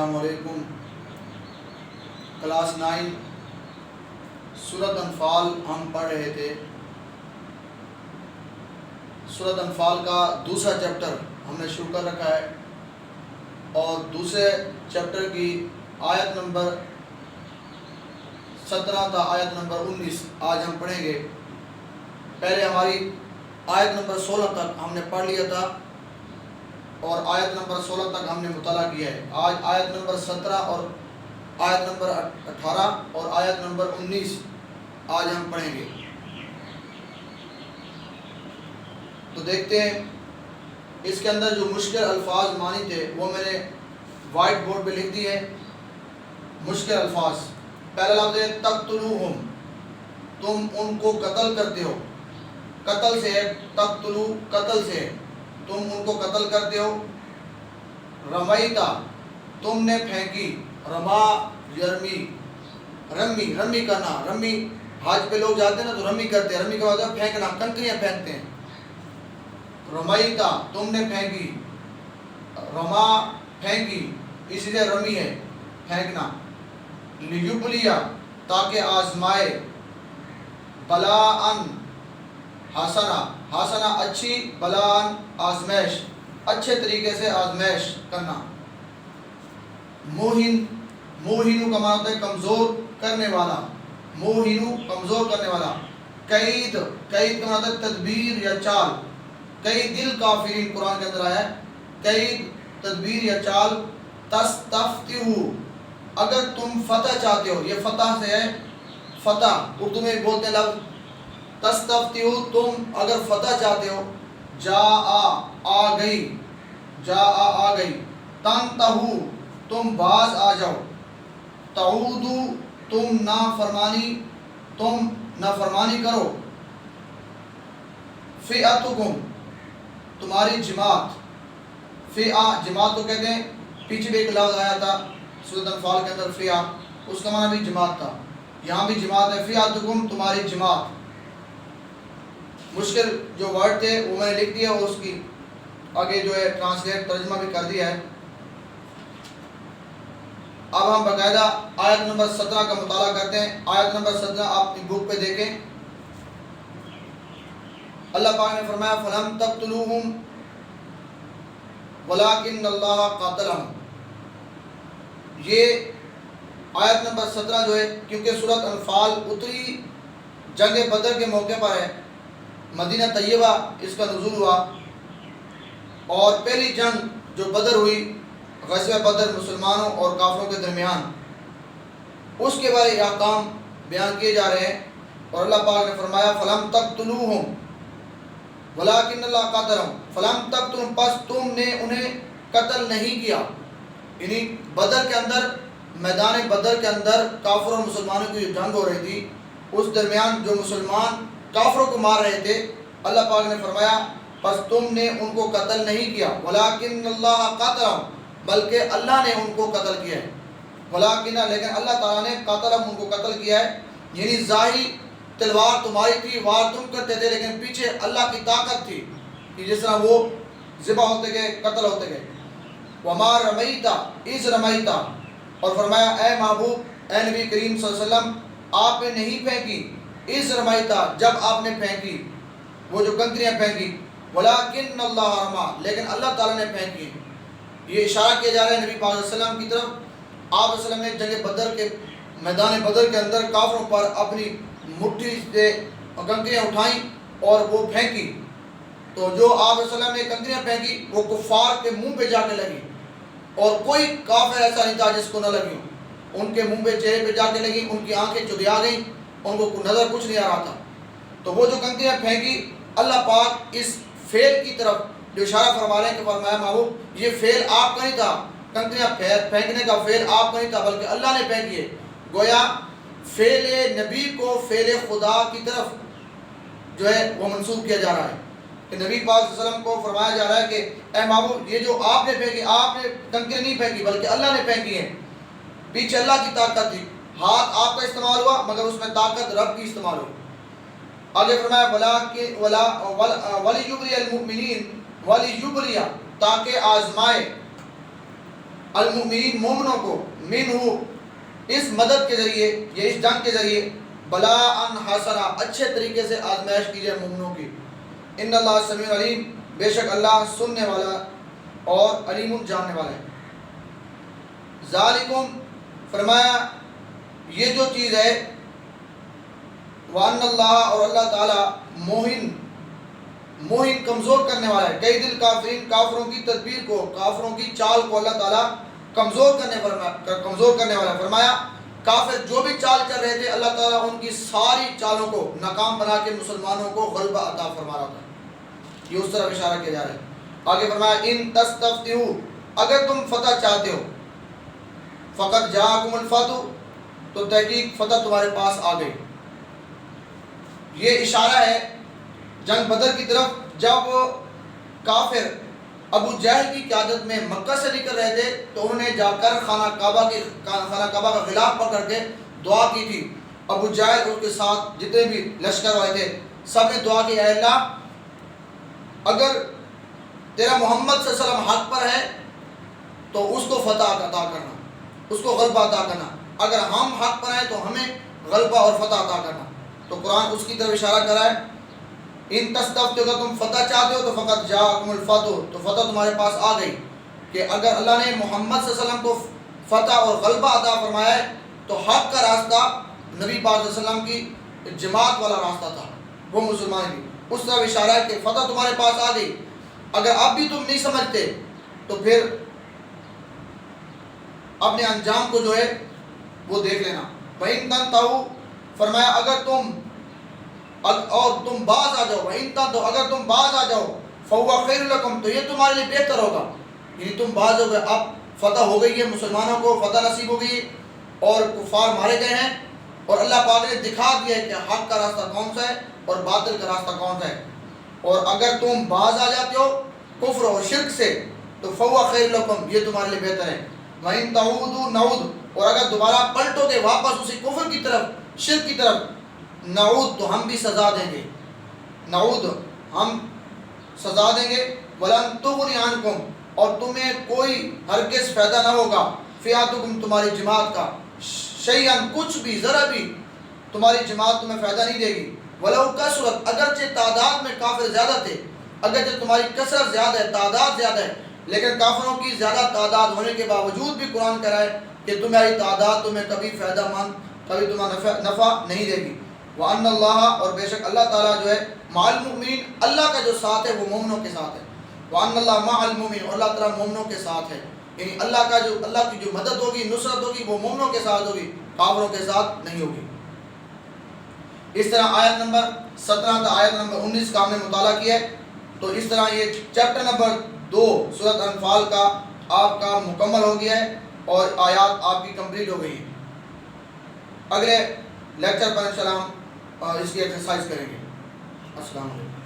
السلام علیکم۔ کلاس 9 سورۃ انفال ہم پڑھ رہے تھے۔ سورۃ انفال کا دوسرا چیپٹر ہم نے شروع کر رکھا ہے اور دوسرے چیپٹر کی آیت نمبر 17 تا آیت نمبر 19 آج ہم پڑھیں گے۔ پہلے ہماری آیت نمبر 16 تک ہم نے پڑھ لیا تھا اور آیت نمبر 16 تک ہم نے مطالعہ کیا ہے۔ آج آیت نمبر 17 اور آیت نمبر 18 اور آیت نمبر 19 آج ہم پڑھیں گے۔ تو دیکھتے ہیں اس کے اندر جو مشکل الفاظ مانی تھے وہ میں نے وائٹ بورڈ پہ لکھ دی ہے۔ مشکل الفاظ، پہلا لفظ ہے تقتلوہم، تم ان کو قتل کرتے ہو۔ قتل سے ہے، تقتلو قتل سے ہے، تم ان کو قتل کرتے ہو۔ رمیتا، تم نے پھینکی۔ رما یرمی، رمی کرنا، رمی حج پہ لوگ جاتے ہیں نا تو رمی کرتے ہیں، رمی کا مطلب پھینکنا، کنکریاں پھینکتے ہیں۔ رمیتا، تم نے پھینکی۔ رما پھینکی، اسی سے رمی ہے پھینکنا۔ لیبلیا، تاکہ آزمائے۔ بلاءً حسنا، حسنا اچھی، بلاءً آزمائش، اچھے طریقے سے آزمائش کرنا۔ موہن، موہنو کا معنی ہے کمزور کرنے والا، موہنو کمزور کرنے والا۔ قید، قید کا معنی ہے تدبیر یا چال۔ قید الکافرین قرآن کے اندر آیا ہے، قید تدبیر یا چال۔ تستفتحوا، اگر تم فتح چاہتے ہو، یہ فتح سے ہے، فتح اردو میں بولتے ہیں لفظ تستفتحوا، تم اگر فتح چاہتے ہو۔ آ گئی، آ گئی۔ تنتہو، تم باز آ جاؤ۔ تعودو، تم نافرمانی کرو۔ فئتکم، تمہاری جماعت۔ فئہ جماعت کو کہتے ہیں، پیچھے بھی ایک لفظ آیا تھا سورۃ انفال کے اندر فئہ، اس کا معنی بھی جماعت تھا، یہاں بھی جماعت ہے۔ فئتکم، تمہاری جماعت۔ مشکل جو ورڈ تھے وہ میں نے لکھ دیا اور اس کی آگے جو ہے ٹرانسلیٹ ترجمہ بھی کر دیا ہے۔ اب ہم باقاعدہ آیت نمبر 17 کا مطالعہ کرتے ہیں۔ آیت نمبر 17 آپ اپنی بک پہ دیکھیں۔ اللہ پاک نے فرمایا فَلَمْ تَقْتُلُوهُمْ وَلَٰكِنَّ اللَّهَ قَتَلَهُمْ۔ یہ آیت نمبر 17 جو ہے، کیونکہ سورۃ انفال اتری جنگ بدر کے موقع پر ہے، مدینہ طیبہ اس کا نزول ہوا اور پہلی جنگ جو بدر ہوئی، غزوہ بدر مسلمانوں اور کافروں کے درمیان، اس کے بارے احکام بیان کیے جا رہے ہیں۔ اور اللہ پاک نے فرمایا فَلَمْ تَقْتُلُوهُمْ وَلَٰكِنَّ اللَّهَ قَتَلَهُمْ، فَلَمْ تَقْتُلُوهُمْ، پس تم نے انہیں قتل نہیں کیا۔ یعنی بدر کے اندر، میدان بدر کے اندر کافروں اور مسلمانوں کی جو جنگ ہو رہی تھی، اس درمیان جو مسلمان کافروں کو مار رہے تھے، اللہ پاک نے فرمایا پس تم نے ان کو قتل نہیں کیا۔ وَلَٰكِنَّ اللَّهَ قَتَلَهُمْ، بلکہ اللہ نے ان کو قتل کیا ہے۔ وَلَٰكِنَّ، لیکن اللہ تعالیٰ نے قَتَلَهُمْ، ان کو قتل کیا ہے۔ یعنی ظاہری تلوار تمہاری تھی، وار تم کرتے تھے، لیکن پیچھے اللہ کی طاقت تھی کہ جس طرح وہ ذبح ہوتے گئے، قتل ہوتے گئے۔ وَمَا رَمَيْتَ إِذْ رَمَيْتَ، اور فرمایا اے محبوب، اے نبی کریم صلی اللہ علیہ وسلم، آپ نے نہیں پھینکی، اِذْ رَمَيْتَ، جب آپ نے پھینکی، وہ جو کنکریاں پھینکی۔ وَلَٰكِنَّ اللَّهَ رَمَى، لیکن اللہ تعالیٰ نے پھینکی۔ یہ اشارہ کیا جا رہا ہے نبی پاک صلی اللہ علیہ وسلم کی طرف۔ آپ علیہ وسلم نے جنگ بدر کے میدان بدر کے اندر کافروں پر اپنی مٹھی سے کنکریاں اٹھائیں اور وہ پھینکی، تو جو آپ علیہ وسلم نے کنکریاں پھینکی وہ کفار کے منہ پہ جا کے لگی، اور کوئی کافر ایسا نہیں تھا جس کو نہ لگی۔ ان کے منہ پہ، چہرے پہ جا کے لگی، ان کی آنکھیں چدیا گئیں، ان کو نظر کچھ نہیں آ رہا تھا۔ تو وہ جو کنکریاں پھینکی، اللہ پاک اس فعل کی طرف جو اشارہ فرما رہے ہیں کہ فرمایا محبوب یہ فعل آپ کا نہیں تھا، کنکریاں پھینکنے کا فعل آپ کا نہیں تھا، بلکہ اللہ نے پھینکی ہے۔ گویا فعل نبی کو فعل خدا کی طرف جو ہے وہ منسوب کیا جا رہا ہے، کہ نبی پاک صلی اللہ علیہ وسلم کو فرمایا جا رہا ہے کہ اے محبوب یہ جو آپ نے پھینکی، آپ نے کنکریاں نہیں پھینکی بلکہ اللہ نے پھینکی ہیں۔ پیچھے اللہ کی طاقت تھی، ہاتھ آپ کا استعمال ہوا مگر اس میں طاقت رب کی استعمال ہوئی۔ آگے فرمایا وَلِيُبْلِيَ الْمُؤْمِنِينَ وَلِيُبْلِيَ، تاکہ آزمائے المؤمنین مومنوں کو منہ اس مدد کے ذریعے یا اس جنگ کے ذریعے بلاء حسنا اچھے طریقے سے آزمائش کی جائے مومنوں کی. ان اللہ سمیع علیم بے شک اللہ سننے والا اور علیم جاننے والا ہے. ذالکم فرمایا یہ جو چیز ہے وان اللہ اور اللہ تعالی موہن کمزور کرنے والا ہے. کئی دل کافرین کافروں کی تدبیر کو کافروں کی چال کو اللہ تعالیٰ کمزور کرنے والا ہے. فرمایا کافر جو بھی چال کر رہے تھے اللہ تعالیٰ ان کی ساری چالوں کو ناکام بنا کے مسلمانوں کو غلبہ عطا فرما رہا تھا. یہ اس طرف اشارہ کیا جا رہا ہے. آگے فرمایا ان تستفتحوا اگر تم فتح چاہتے ہو فقط جاءکم الفتح تو تحقیق فتح تمہارے پاس آ گئی. یہ اشارہ ہے جنگ بدر کی طرف جب کافر ابو جہل کی قیادت میں مکہ سے نکل رہے تھے تو انہوں نے جا کر خانہ کعبہ کا غلاف پکڑ کے دعا کی تھی. ابو جہل اور اس کے ساتھ جتنے بھی لشکر والے تھے سب نے دعا کی اے اللہ اگر تیرا محمد صلی اللہ علیہ وسلم حق پر ہے تو اس کو فتح عطا کرنا, اس کو غلبہ عطا کرنا. اگر ہم حق پر ہیں تو ہمیں غلبہ اور فتح عطا کرنا. تو قرآن اس کی طرف اشارہ کر رہا ہے ان تستفتحوا اگر تم فتح چاہتے ہو تو فقط جاءکم الفتح تو فتح تمہارے پاس آ گئی. کہ اگر اللہ نے محمد صلی اللہ علیہ وسلم کو فتح اور غلبہ عطا فرمایا ہے تو حق کا راستہ نبی پاک صلی اللہ علیہ وسلم کی جماعت والا راستہ تھا, وہ مسلمان بھی. اس طرح اشارہ ہے کہ فتح تمہارے پاس آ گئی. اگر اب بھی تم نہیں سمجھتے تو پھر اپنے انجام کو جو ہے وہ دیکھ لینا. وَإِن تَنْتَهُوا فرمایا اگر تم باز آ جاؤ وَإِن تَنْتَهُوا اگر تم باز آ جاؤ فَهُوَ خَيْرٌ لَكُمْ تو یہ تمہارے لیے بہتر ہوگا. یعنی تم باز ہو گئے, اب فتح ہو گئی ہے, مسلمانوں کو فتح نصیب ہو گئی اور کفار مارے گئے ہیں اور اللہ پاک نے دکھا دیا ہے کہ حق کا راستہ کون سا ہے اور باطل کا راستہ کون سا ہے. اور اگر تم باز آ جاتے ہو کفر اور شرک سے تو فَهُوَ خَيْرٌ لَكُمْ یہ تمہارے لیے بہتر ہے. وَإِن تَعُودُوا نَعُودْ اور اگر دوبارہ پلٹو گے واپس اسی کفر کی طرف شرک کی طرف نعود تو ہم بھی سزا دیں گے, نعود ہم سزا دیں گے. وَلَن تُغْنِ عَنْكُمْ اور تمہیں کوئی ہرگز فائدہ نہ ہوگا فِئَتُكُمْ تمہاری جماعت کا شیئاً کچھ بھی ذرا بھی تمہاری جماعت تمہیں فائدہ نہیں دے گی. وَلَوْ كَثُرَتْ اگرچہ تعداد میں کافر زیادہ تھے, اگرچہ تمہاری کثرت زیادہ ہے تعداد زیادہ ہے لیکن کافروں کی زیادہ تعداد ہونے کے باوجود بھی قرآن کہہ رہا ہے کہ تمہاری تعداد تمہیں کبھی فائدہ مند کبھی تمہیں نفع نہیں دے گی. وَأَنَّ اللَّهَ اور بے شک اللہ تعالیٰ جو ہے مع المؤمنین اللہ کا جو ساتھ ہے وہ مومنوں کے ساتھ ہے. وَأَنَّ اللَّهَ مع المؤمنین اور اللہ تعالیٰ مومنوں کے ساتھ ہے. یعنی اللہ کی جو مدد ہوگی نصرت ہوگی وہ مومنوں کے ساتھ ہوگی, کافروں کے ساتھ نہیں ہوگی. اس طرح آیت نمبر 17 تا آیت نمبر 19 کا ہم نے مطالعہ کیا ہے. تو اس طرح یہ چیپٹر نمبر 2 سورۃ انفال کا آپ کا مکمل ہو گیا ہے اور آیات آپ کی کمپلیٹ ہو گئی ہیں. اگلے لیکچر پر انشاءاللہ ہم اس کی ایکسرسائز کریں گے. السلام علیکم.